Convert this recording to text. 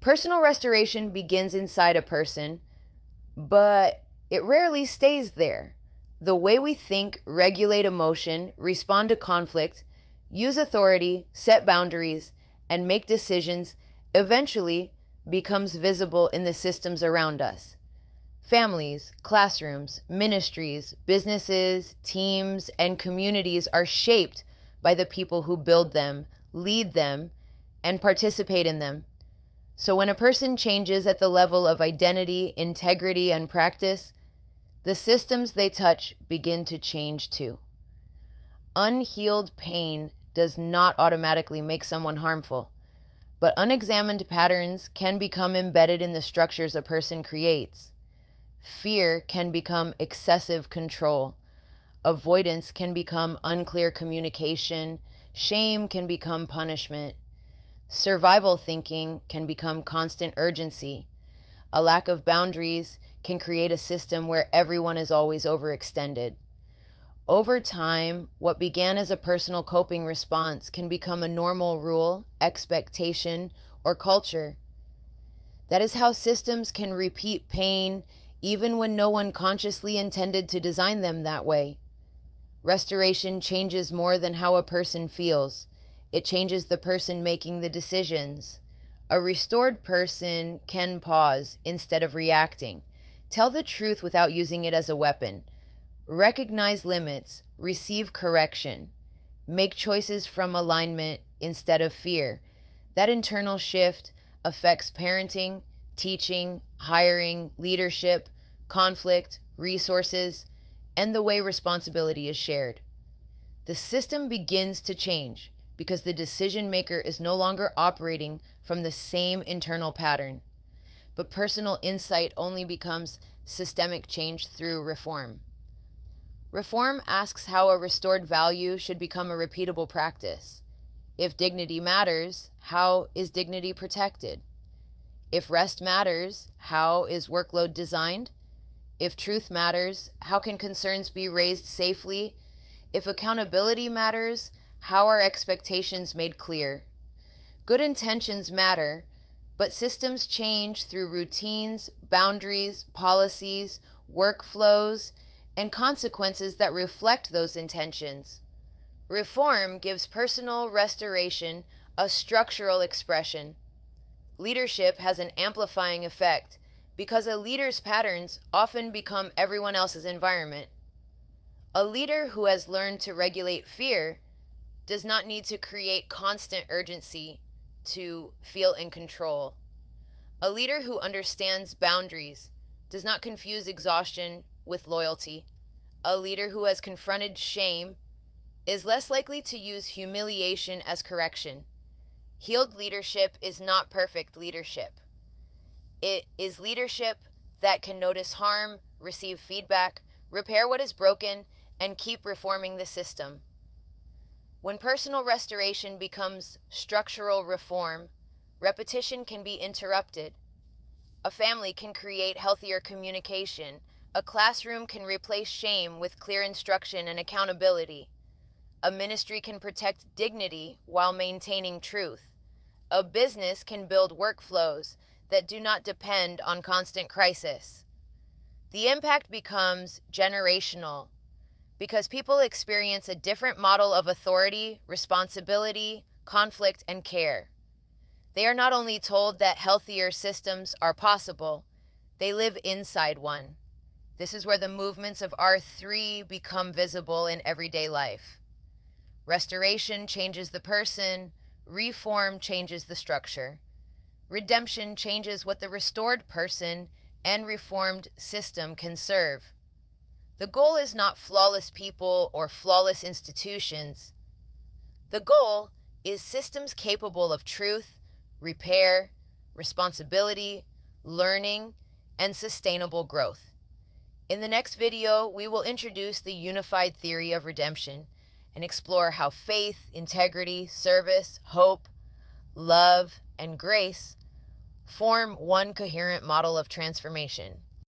Personal restoration begins inside a person, but it rarely stays there. The way we think, regulate emotion, respond to conflict, use authority, set boundaries, and make decisions eventually becomes visible in the systems around us. Families, classrooms, ministries, businesses, teams, and communities are shaped by the people who build them, lead them, and participate in them. So when a person changes at the level of identity, integrity, and practice, the systems they touch begin to change too. Unhealed pain does not automatically make someone harmful, but unexamined patterns can become embedded in the structures a person creates. Fear can become excessive control. Avoidance can become unclear communication. Shame can become punishment. Survival thinking can become constant urgency. A lack of boundaries can create a system where everyone is always overextended. Over time, what began as a personal coping response can become a normal rule, expectation, or culture. That is how systems can repeat pain even when no one consciously intended to design them that way. Restoration changes more than how a person feels. It changes the person making the decisions. A restored person can pause instead of reacting. Tell the truth without using it as a weapon. Recognize limits. Receive correction. Make choices from alignment instead of fear. That internal shift affects parenting, teaching, hiring, leadership, conflict, resources, and the way responsibility is shared. The system begins to change because the decision maker is no longer operating from the same internal pattern. But personal insight only becomes systemic change through reform. Reform asks how a restored value should become a repeatable practice. If dignity matters, how is dignity protected? If rest matters, how is workload designed? If truth matters, how can concerns be raised safely? If accountability matters, how are expectations made clear? Good intentions matter, but systems change through routines, boundaries, policies, workflows, and consequences that reflect those intentions. Reform gives personal restoration a structural expression. Leadership has an amplifying effect because a leader's patterns often become everyone else's environment. A leader who has learned to regulate fear does not need to create constant urgency to feel in control. A leader who understands boundaries does not confuse exhaustion with loyalty. A leader who has confronted shame is less likely to use humiliation as correction. Healed leadership is not perfect leadership. It is leadership that can notice harm, receive feedback, repair what is broken, and keep reforming the system. When personal restoration becomes structural reform, repetition can be interrupted. A family can create healthier communication. A classroom can replace shame with clear instruction and accountability. A ministry can protect dignity while maintaining truth. A business can build workflows that do not depend on constant crisis. The impact becomes generational because people experience a different model of authority, responsibility, conflict, and care. They are not only told that healthier systems are possible, they live inside one. This is where the movements of R3 become visible in everyday life. Restoration changes the person, reform changes the structure. Redemption changes what the restored person and reformed system can serve. The goal is not flawless people or flawless institutions. The goal is systems capable of truth, repair, responsibility, learning, and sustainable growth. In the next video, we will introduce the unified theory of redemption and explore how faith, integrity, service, hope, love, and grace form one coherent model of transformation.